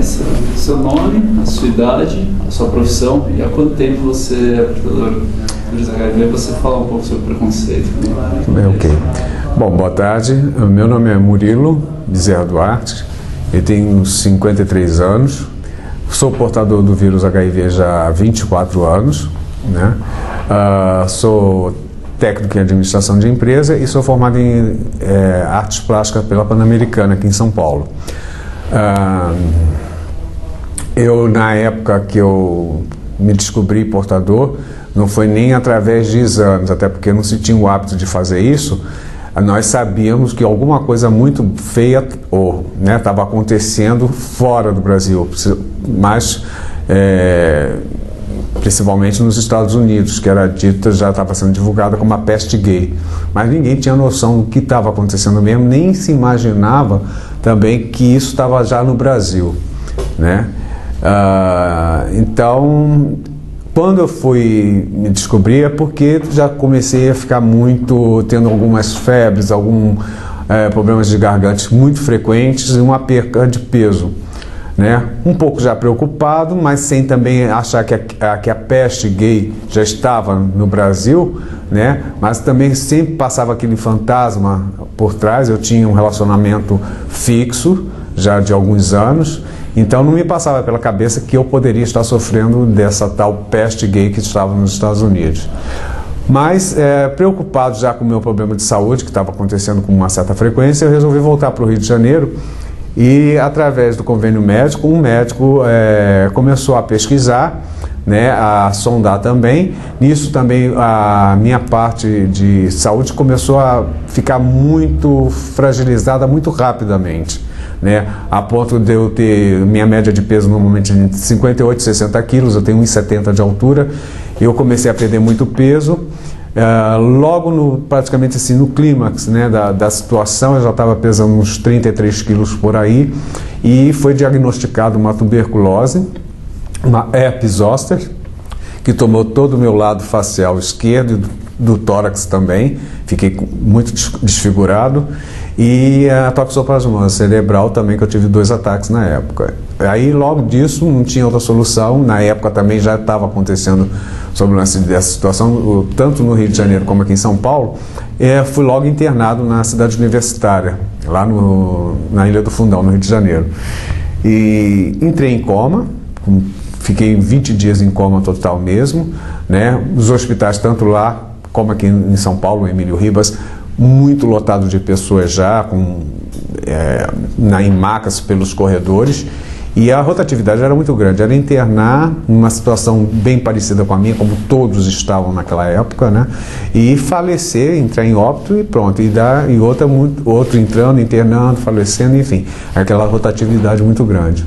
seu nome, a sua idade, a sua profissão e há quanto tempo você é portador do vírus HIV. Você fala um pouco sobre preconceito. Ok. Bom, boa tarde. Meu nome é Murilo Bezerra Duarte. Eu tenho 53 anos. Sou portador do vírus HIV já há 24 anos. Né? Sou técnico em administração de empresa e sou formado em artes plásticas pela Pan-Americana aqui em São Paulo. Eu, na época que eu me descobri portador, não foi nem através de exames, até porque não se tinha o hábito de fazer isso. Nós sabíamos que alguma coisa muito feia estava acontecendo fora do Brasil, mas principalmente nos Estados Unidos, que era dita, já estava sendo divulgada como a peste gay. Mas ninguém tinha noção do que estava acontecendo mesmo, nem se imaginava também que isso estava já no Brasil, né? Então, quando eu fui me descobrir é porque já comecei a ficar tendo algumas febres, problemas de garganta muito frequentes e uma perca de peso. Né? Um pouco já preocupado, mas sem também achar que a peste gay já estava no Brasil, né? Mas também sempre passava aquele fantasma por trás. Eu tinha um relacionamento fixo já de alguns anos, então não me passava pela cabeça que eu poderia estar sofrendo dessa tal peste gay que estava nos Estados Unidos. Mas, preocupado já com o meu problema de saúde, que estava acontecendo com uma certa frequência, eu resolvi voltar para o Rio de Janeiro. E, através do convênio médico, um médico começou a pesquisar, né, a sondar também. Nisso também a minha parte de saúde começou a ficar muito fragilizada muito rapidamente, né, a ponto de eu ter minha média de peso normalmente de 58, 60 quilos, eu tenho 1,70 de altura, e eu comecei a perder muito peso. Logo praticamente assim no clímax, né, da situação, eu já estava pesando uns 33 quilos por aí e foi diagnosticado uma tuberculose, uma herpes zoster, que tomou todo o meu lado facial esquerdo e do tórax também, fiquei muito desfigurado, e a toxoplasmose cerebral também, que eu tive 2 ataques na época. Aí logo disso não tinha outra solução, na época também já estava acontecendo sobre dessa situação, tanto no Rio de Janeiro como aqui em São Paulo. Fui logo internado na cidade universitária, lá na Ilha do Fundão, no Rio de Janeiro. E entrei em coma, fiquei 20 dias em coma total mesmo, né? Os hospitais, tanto lá como aqui em São Paulo, Emílio Ribas, muito lotado de pessoas já, em macas pelos corredores, e a rotatividade era muito grande, era internar numa situação bem parecida com a minha, como todos estavam naquela época, né? E falecer, entrar em óbito e pronto, e outro entrando, internando, falecendo, enfim, aquela rotatividade muito grande.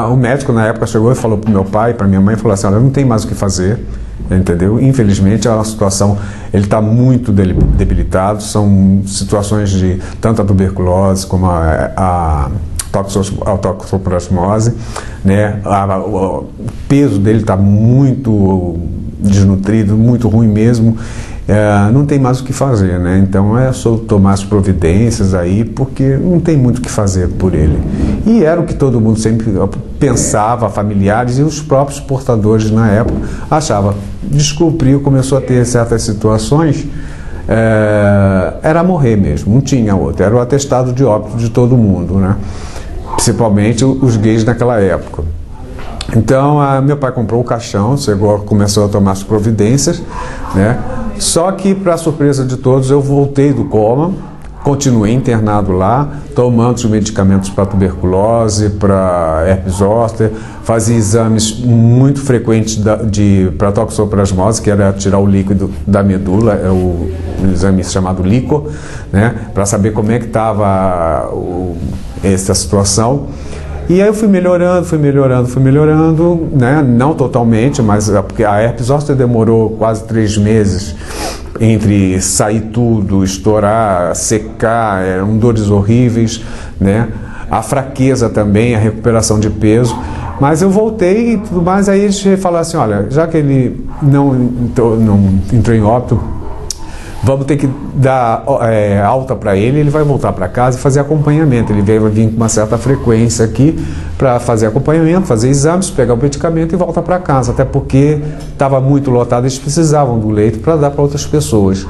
O médico na época chegou e falou para o meu pai, para minha mãe, falou assim: olha, não tem mais o que fazer, entendeu? Infelizmente a situação, ele está muito debilitado, são situações de tanto a tuberculose como a toxoplasmose, né? O peso dele está muito desnutrido, muito ruim mesmo. Não tem mais o que fazer, né? Então é só tomar as providências aí, porque não tem muito o que fazer por ele. E era o que todo mundo sempre pensava, familiares e os próprios portadores na época achavam. Descobriu, começou a ter certas situações, era morrer mesmo, não tinha outra, era o atestado de óbito de todo mundo, né? Principalmente os gays naquela época. Então, meu pai comprou o caixão, começou a tomar as providências, né? Só que, para surpresa de todos, eu voltei do coma, continuei internado lá, tomando os medicamentos para tuberculose, para herpes zoster, fazia exames muito frequentes para toxoplasmose, que era tirar o líquido da medula, um exame chamado LICO, né? Para saber como é que estava essa situação. E aí eu fui melhorando, né? Não totalmente, mas porque a herpes zoster demorou quase 3 meses entre sair tudo, estourar, secar, eram dores horríveis, né? A fraqueza também, a recuperação de peso. Mas eu voltei e tudo mais, aí eles falaram assim: olha, já que ele não entrou em óbito, vamos ter que dar alta para ele vai voltar para casa e fazer acompanhamento. Ele vai vir com uma certa frequência aqui para fazer acompanhamento, fazer exames, pegar o medicamento e voltar para casa, até porque estava muito lotado, eles precisavam do leito para dar para outras pessoas.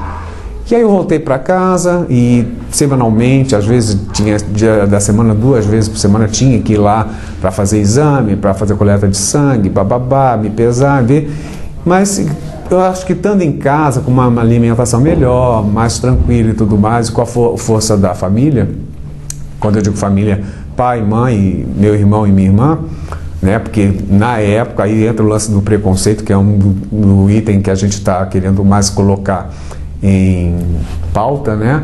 E aí eu voltei para casa e semanalmente, às vezes tinha dia da semana, 2 vezes por semana, tinha que ir lá para fazer exame, para fazer coleta de sangue, bababá, me pesar, ver. Mas eu acho que estando em casa, com uma alimentação melhor, mais tranquila e tudo mais, com a força da família, quando eu digo família, pai, mãe, meu irmão e minha irmã, né? Porque na época aí entra o lance do preconceito, que é do item que a gente está querendo mais colocar em pauta, né?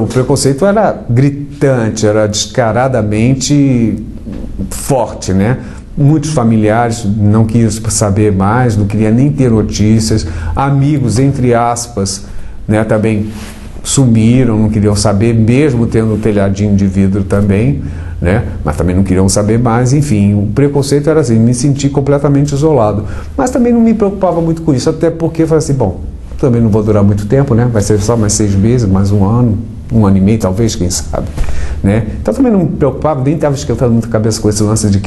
O preconceito era gritante, era descaradamente forte, né? Muitos familiares não queriam saber mais, não queriam nem ter notícias, amigos, entre aspas, né, também sumiram, não queriam saber, mesmo tendo um telhadinho de vidro também, né? Mas também não queriam saber mais, enfim, o preconceito era assim, me senti completamente isolado, mas também não me preocupava muito com isso, até porque eu falei assim, bom, também não vou durar muito tempo, né? Vai ser só mais 6 meses, mais 1 ano, 1 ano e meio talvez, quem sabe, né? Então também não me preocupava, nem estava esquentando muito a cabeça com esse lance de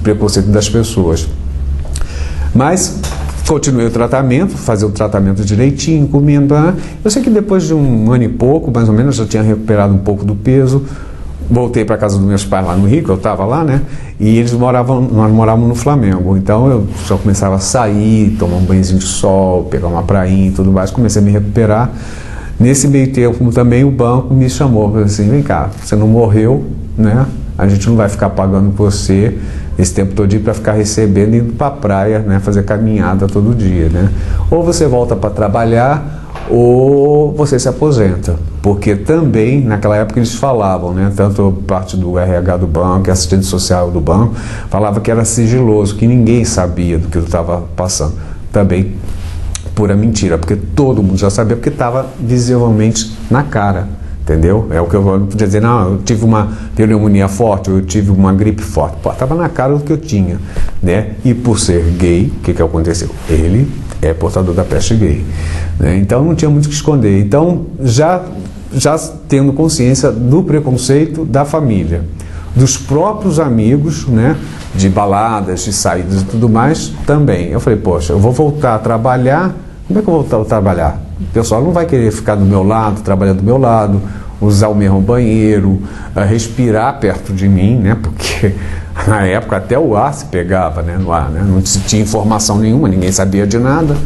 preconceito das pessoas, mas continuei o tratamento, fazer o tratamento direitinho, comendo. Eu sei que depois de 1 ano e pouco, mais ou menos, eu já tinha recuperado um pouco do peso. Voltei para casa dos meus pais lá no Rio, que eu estava lá, né? E nós morávamos no Flamengo. Então eu só começava a sair, tomar um banhozinho de sol, pegar uma prainha e tudo mais. Comecei a me recuperar. Nesse meio tempo também o banco me chamou, falou assim, vem cá, você não morreu, né? A gente não vai ficar pagando por você esse tempo todo para ficar recebendo e indo para a praia, né, fazer caminhada todo dia, né? Ou você volta para trabalhar ou você se aposenta, porque também naquela época eles falavam, né, tanto parte do RH do banco, assistente social do banco, falava que era sigiloso, que ninguém sabia do que eu estava passando. Também pura mentira, porque todo mundo já sabia, porque estava visivelmente na cara. Entendeu? É o que eu podia dizer, não, eu tive uma pneumonia forte, eu tive uma gripe forte. Pô, estava na cara do que eu tinha, né? E por ser gay, o que aconteceu? Ele é portador da peste gay, né? Então não tinha muito o que esconder. Então, já tendo consciência do preconceito da família, dos próprios amigos, né? De baladas, de saídas e tudo mais, também. Eu falei, poxa, eu vou voltar a trabalhar. Como é que eu vou voltar a trabalhar? O pessoal não vai querer ficar do meu lado, trabalhar do meu lado, usar o mesmo banheiro, respirar perto de mim, né? Porque na época até o ar se pegava, né? No ar, né? Não tinha informação nenhuma, ninguém sabia de nada,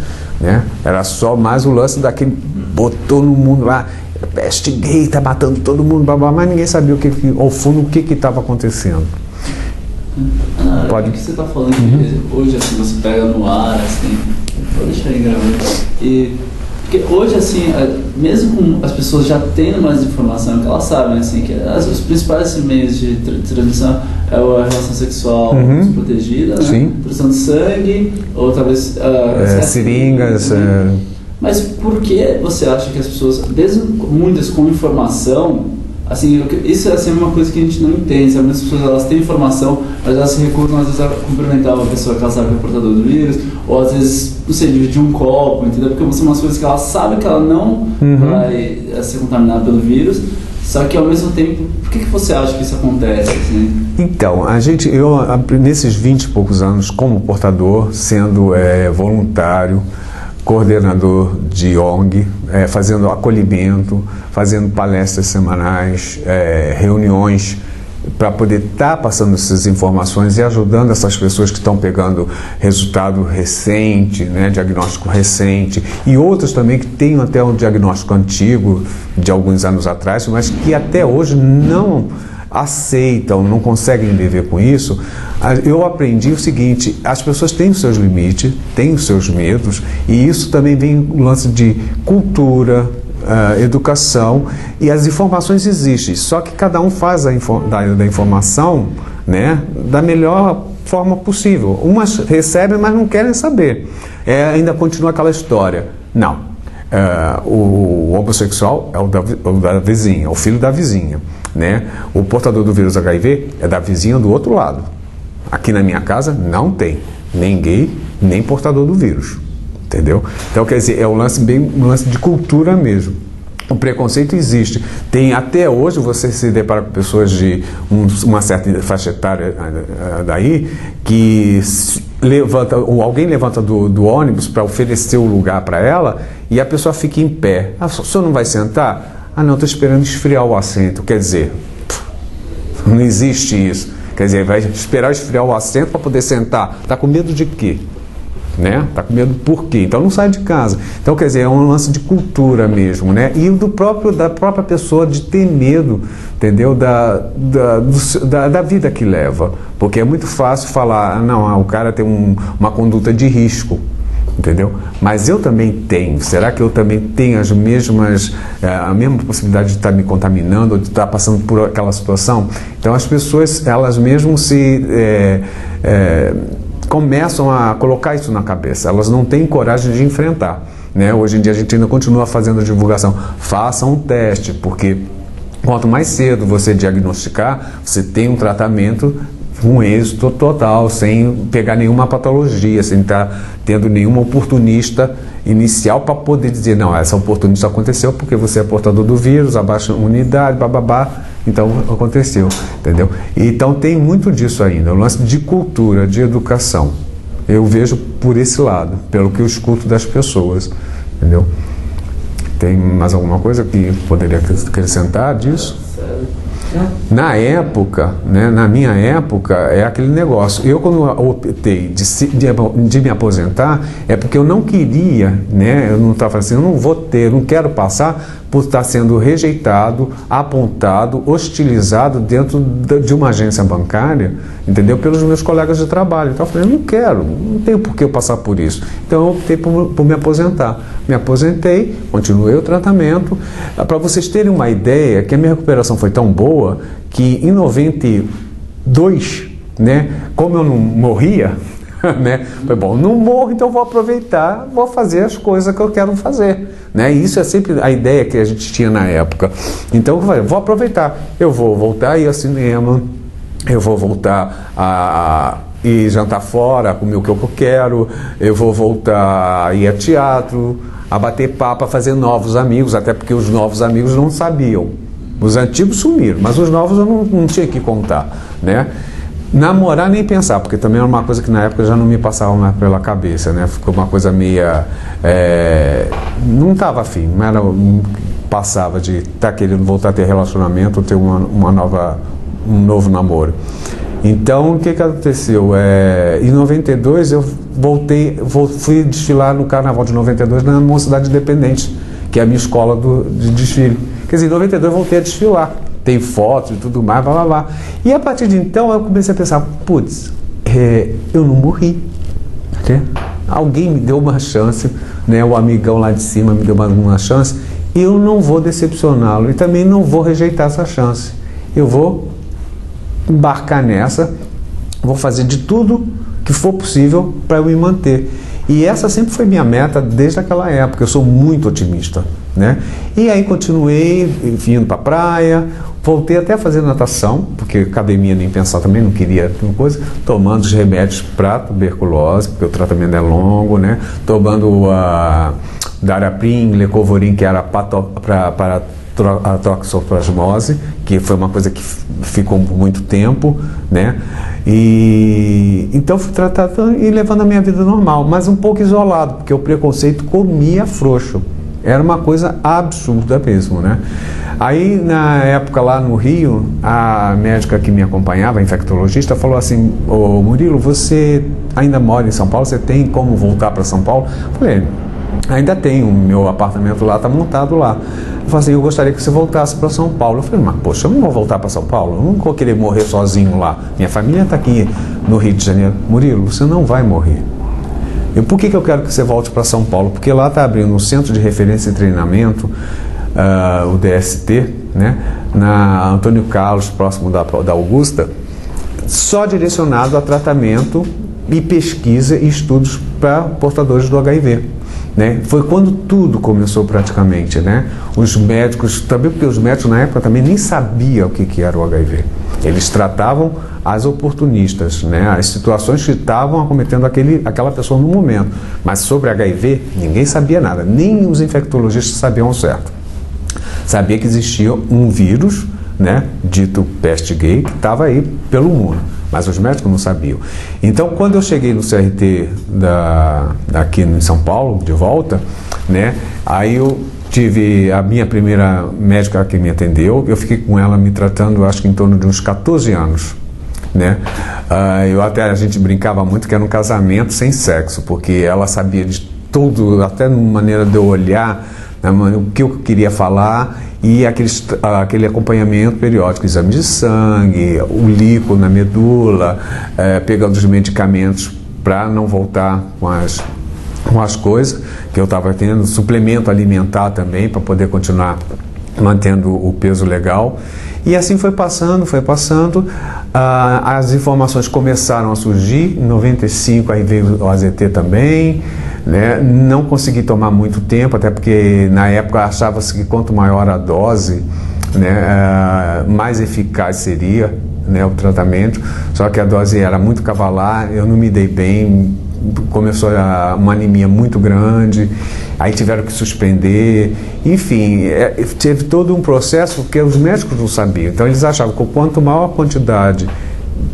né? Era só mais o lance daquele, botou no mundo lá, peste gay, tá matando todo mundo, babá, mas ninguém sabia ao fundo o que estava acontecendo. Pode. O que você está falando hoje, assim, você pega no ar, assim, vou deixar aí gravando. Porque hoje, assim, mesmo com as pessoas já tendo mais informação, que elas sabem, assim, que os principais meios de transmissão é a relação sexual desprotegida, né? Transfusão de sangue, ou talvez seringas. Mas por que você acha que as pessoas, mesmo muitas com informação, assim, isso é assim, uma coisa que a gente não entende, sabe? As pessoas, elas têm informação, mas elas se recusam às vezes a cumprimentar uma pessoa que ela sabe que é portador do vírus, ou às vezes, não sei, dividir um copo, entendeu? Porque são umas coisas que ela sabe que ela não vai ser contaminada pelo vírus, só que ao mesmo tempo, por que você acha que isso acontece, assim? Então, eu nesses 20 e poucos anos como portador, sendo voluntário, coordenador de ONG, fazendo acolhimento, fazendo palestras semanais, reuniões para poder estar passando essas informações e ajudando essas pessoas que estão pegando resultado recente, né, diagnóstico recente, e outras também que têm até um diagnóstico antigo de alguns anos atrás, mas que até hoje não aceitam, não conseguem viver com isso. Eu aprendi o seguinte: as pessoas têm os seus limites, têm os seus medos, e isso também vem o lance de cultura, educação, e as informações existem, só que cada um faz da informação, né, da melhor forma possível. Umas recebem, mas não querem saber. Ainda continua aquela história. Não, o homossexual é o da vizinha, o filho da vizinha, né? O portador do vírus HIV é da vizinha do outro lado. Aqui na minha casa não tem nem gay, nem portador do vírus, entendeu? Então, quer dizer, é um lance de cultura mesmo. O preconceito existe. Tem até hoje, você se depara com pessoas de uma certa faixa etária daí, que alguém levanta do ônibus para oferecer o lugar para ela e a pessoa fica em pé. Ah, o senhor não vai sentar? Ah, não, estou esperando esfriar o assento. Quer dizer, não existe isso. Quer dizer, vai esperar esfriar o assento para poder sentar. Está com medo de quê? Né? Tá com medo por quê? Então não sai de casa. Então, quer dizer, é um lance de cultura mesmo, né? E da própria pessoa de ter medo, entendeu? Da vida que leva. Porque é muito fácil falar, não, o cara tem uma conduta de risco, entendeu? Mas eu também tenho. Será que eu também tenho a mesma possibilidade de estar me contaminando ou de estar passando por aquela situação? Então as pessoas, elas mesmo começam a colocar isso na cabeça, elas não têm coragem de enfrentar, né? Hoje em dia a gente ainda continua fazendo a divulgação, façam um teste, porque quanto mais cedo você diagnosticar, você tem um tratamento com êxito total, sem pegar nenhuma patologia, sem estar tendo nenhuma oportunista inicial para poder dizer, não, essa oportunista aconteceu porque você é portador do vírus, abaixa a imunidade, bababá, então aconteceu, entendeu? Então tem muito disso ainda, o lance de cultura, de educação. Eu vejo por esse lado, pelo que eu escuto das pessoas, entendeu? Tem mais alguma coisa que poderia acrescentar disso? Na época, né, na minha época, é aquele negócio. Eu, quando optei de me aposentar, é porque eu não queria, né, eu não estava assim, eu não vou ter, não quero passar por estar sendo rejeitado, apontado, hostilizado dentro de uma agência bancária, entendeu? Pelos meus colegas de trabalho. Então eu falei, eu não quero, não tenho por que eu passar por isso. Então eu optei por me aposentar. Me aposentei, continuei o tratamento. Para vocês terem uma ideia, que a minha recuperação foi tão boa que em 92, né, como eu não morria, né, foi bom, não morro, então vou aproveitar, vou fazer as coisas que eu quero fazer, né? E isso é sempre a ideia que a gente tinha na época. Então eu falei, vou aproveitar, eu vou voltar a ir ao cinema, eu vou voltar a ir jantar fora, comer o que eu quero, eu vou voltar a ir a teatro, a bater papo, a fazer novos amigos, até porque os novos amigos não sabiam. Os antigos sumiram, mas os novos eu não tinha que contar, né? Namorar nem pensar, porque também era uma coisa que na época já não me passava mais pela cabeça, né? Ficou uma coisa meia... não estava afim, não passava de estar querendo voltar a ter relacionamento ou ter um novo namoro. Então, o que aconteceu? Em 92 eu fui desfilar no Carnaval de 92 na Mocidade Independente, que é a minha escola de desfile. Quer dizer, em 92 eu voltei a desfilar. Tem fotos e tudo mais, blá blá blá. E a partir de então eu comecei a pensar, putz, eu não morri. Né? Alguém me deu uma chance, né? O amigão lá de cima me deu uma chance, e eu não vou decepcioná-lo e também não vou rejeitar essa chance. Eu vou embarcar nessa, vou fazer de tudo que for possível para eu me manter. E essa sempre foi minha meta desde aquela época, eu sou muito otimista, né? E aí continuei vindo para a praia, voltei até a fazer natação, porque academia nem pensar também, não queria uma coisa, tomando os remédios para tuberculose, porque o tratamento é longo, né? Tomando Daraprim, Lecovorin, que era para a toxoplasmose, que foi uma coisa que ficou por muito tempo, né? E então fui tratando e levando a minha vida normal, mas um pouco isolado, porque o preconceito comia frouxo. Era uma coisa absurda mesmo, né? Aí, na época lá no Rio, a médica que me acompanhava, a infectologista, falou assim, ô Murilo, você ainda mora em São Paulo? Você tem como voltar para São Paulo? Eu falei, ainda tenho, meu apartamento lá está montado lá. Eu falei assim, eu gostaria que você voltasse para São Paulo. Eu falei, mas poxa, eu não vou voltar para São Paulo, eu não vou querer morrer sozinho lá. Minha família está aqui no Rio de Janeiro. Murilo, você não vai morrer. E por que eu quero que você volte para São Paulo? Porque lá está abrindo um centro de referência e treinamento, o DST, né, na Antônio Carlos, próximo da Augusta, só direcionado a tratamento e pesquisa e estudos para portadores do HIV. Né? Foi quando tudo começou praticamente, né? Os médicos, também porque os médicos na época também nem sabiam o que era o HIV. Eles tratavam as oportunistas, né? As situações que estavam acometendo aquela pessoa no momento. Mas sobre HIV, ninguém sabia nada, nem os infectologistas sabiam ao certo. Sabia que existia um vírus, né, dito peste gay, que estava aí pelo mundo, mas os médicos não sabiam. Então, quando eu cheguei no CRT aqui em São Paulo, de volta, né, aí eu tive a minha primeira médica que me atendeu, eu fiquei com ela me tratando, acho que em torno de uns 14 anos. Né? A gente brincava muito que era um casamento sem sexo, porque ela sabia de tudo, até na maneira de eu olhar, né, o que eu queria falar, e aquele acompanhamento periódico, exame de sangue, o líquido na medula, pegando os medicamentos para não voltar com as coisas que eu estava tendo, suplemento alimentar também para poder continuar mantendo o peso legal. E assim foi passando, as informações começaram a surgir. Em 95 aí veio o AZT também, né? Não consegui tomar muito tempo, até porque na época achava-se que quanto maior a dose, né, mais eficaz seria, né, o tratamento. Só que a dose era muito cavalar, eu não me dei bem, começou uma anemia muito grande, aí tiveram que suspender, enfim, teve todo um processo que os médicos não sabiam. Então eles achavam que quanto maior a quantidade,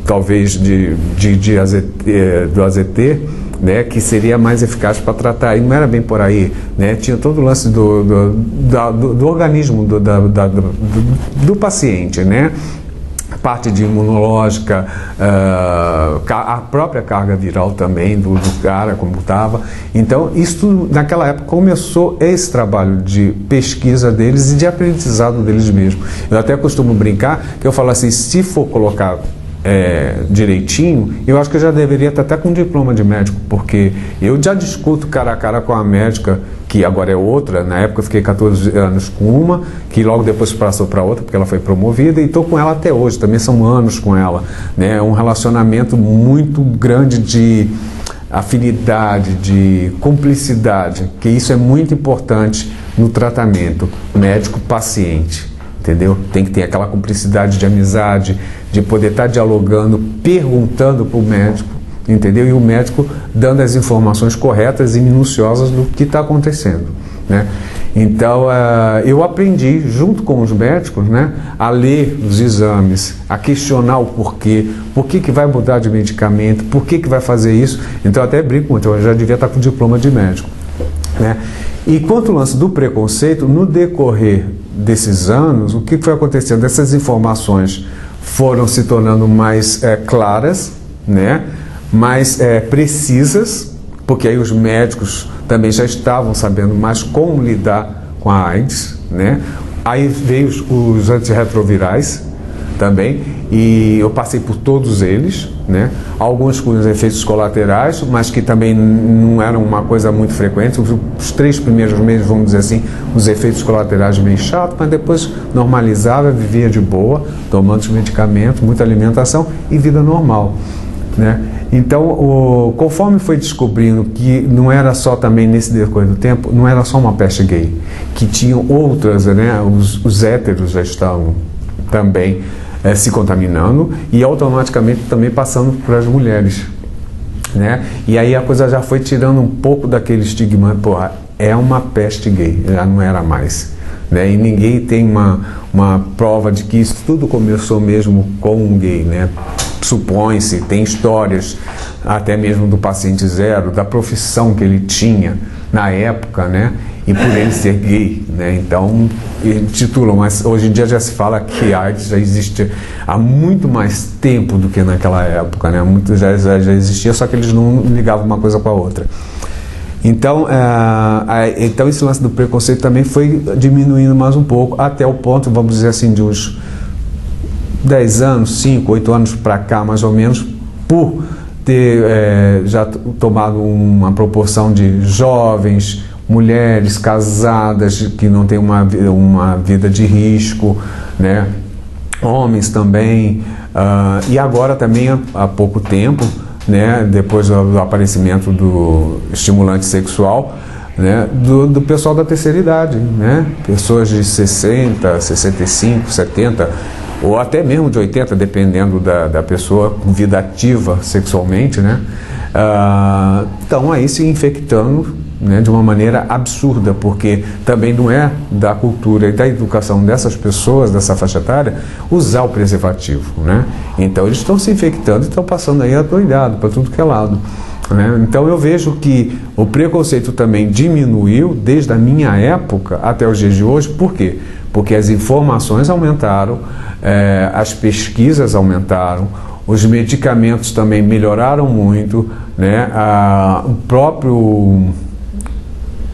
talvez, do AZT, né, que seria mais eficaz para tratar, e não era bem por aí, né? Tinha todo o lance do organismo do paciente, né? Parte de imunológica, a própria carga viral também do cara, como estava. Então, isso naquela época começou esse trabalho de pesquisa deles e de aprendizado deles mesmos. Eu até costumo brincar que eu falo assim, se for colocar direitinho, eu acho que eu já deveria estar até com diploma de médico, porque eu já discuto cara a cara com a médica, que agora é outra. Na época eu fiquei 14 anos com uma, que logo depois passou para outra, porque ela foi promovida, e estou com ela até hoje, também são anos com ela, né? É um relacionamento muito grande de afinidade, de cumplicidade, que isso é muito importante no tratamento médico-paciente, entendeu? Tem que ter aquela cumplicidade de amizade, de poder estar dialogando, perguntando para o médico, entendeu? E o médico dando as informações corretas e minuciosas do que está acontecendo, né? Então, eu aprendi, junto com os médicos, né, a ler os exames, a questionar o porquê, por que vai mudar de medicamento, por que vai fazer isso. Então, eu até brinco muito, eu já devia estar com diploma de médico, né? E quanto ao lance do preconceito, no decorrer desses anos, o que foi acontecendo? Essas informações foram se tornando mais claras, né? Mais precisas, porque aí os médicos também já estavam sabendo mais como lidar com a AIDS, né? Aí veio os antirretrovirais também, e eu passei por todos eles, né? Alguns com os efeitos colaterais, mas que também não eram uma coisa muito frequente. Os 3 primeiros meses, vamos dizer assim, os efeitos colaterais meio chato, mas depois normalizava, vivia de boa, tomando os medicamentos, muita alimentação e vida normal, né? Então, conforme foi descobrindo que não era só também nesse decorrer do tempo, não era só uma peste gay, que tinham outras, né? Os héteros já estavam também se contaminando e automaticamente também passando para as mulheres, né? E aí a coisa já foi tirando um pouco daquele estigma, porra, é uma peste gay, já não era mais, né? E ninguém tem uma prova de que isso tudo começou mesmo com um gay, né? Supõe-se, tem histórias até mesmo do paciente zero, da profissão que ele tinha na época, né? E por ele ser gay, né? Então, titulam, mas hoje em dia já se fala que a AIDS já existe há muito mais tempo do que naquela época, né? Muito já existia, só que eles não ligavam uma coisa com a outra. Então, então esse lance do preconceito também foi diminuindo mais um pouco, até o ponto, vamos dizer assim, de uns 10 anos, 5, 8 anos para cá, mais ou menos, por ter já tomado uma proporção de jovens, mulheres casadas que não têm uma vida de risco, né? Homens também, e agora também há pouco tempo, né? Depois do aparecimento do estimulante sexual, né? Do pessoal da terceira idade, né? Pessoas de 60, 65, 70 ou até mesmo de 80, dependendo da pessoa com vida ativa sexualmente, né? Estão aí se infectando né, de uma maneira absurda, porque também não é da cultura e da educação dessas pessoas, dessa faixa etária, usar o preservativo, né? Então eles estão se infectando e estão passando aí adoidado para tudo que é lado, né? Então eu vejo que o preconceito também diminuiu desde a minha época até os dias de hoje. Por quê? Porque as informações aumentaram, as pesquisas aumentaram, os medicamentos também melhoraram muito, né? O próprio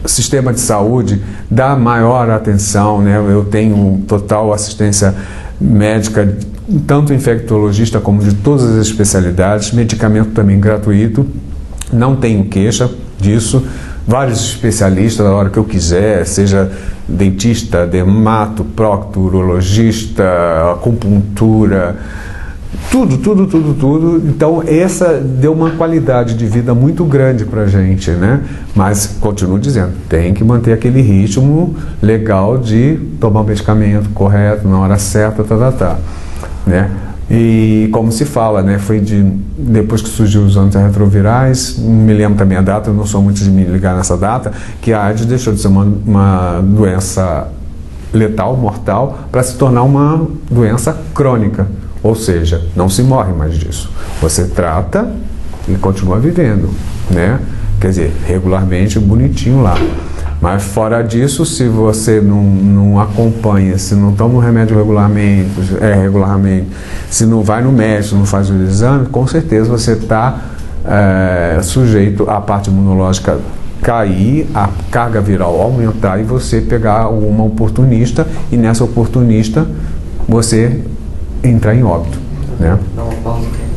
sistema de saúde dá maior atenção, né? Eu tenho total assistência médica, tanto infectologista como de todas as especialidades, medicamento também gratuito, não tenho queixa disso, vários especialistas na hora que eu quiser, seja dentista, dermato, procto, urologista, acupuntura, tudo. Então essa deu uma qualidade de vida muito grande pra gente, né? Mas continuo dizendo, tem que manter aquele ritmo legal de tomar o medicamento correto, na hora certa, né? E como se fala, né? Foi depois que surgiu os antirretrovirais, não me lembro também a data, eu não sou muito de me ligar nessa data, que a AIDS deixou de ser uma doença letal, mortal, para se tornar uma doença crônica. Ou seja, não se morre mais disso. Você trata e continua vivendo, né? Quer dizer, regularmente, bonitinho lá. Mas fora disso, se você não acompanha, se não toma o remédio regularmente, se não vai no médico, não faz o exame, com certeza você está sujeito à parte imunológica cair, a carga viral aumentar e você pegar uma oportunista, e nessa oportunista você entrar em óbito, né? Dá uma pausa aqui.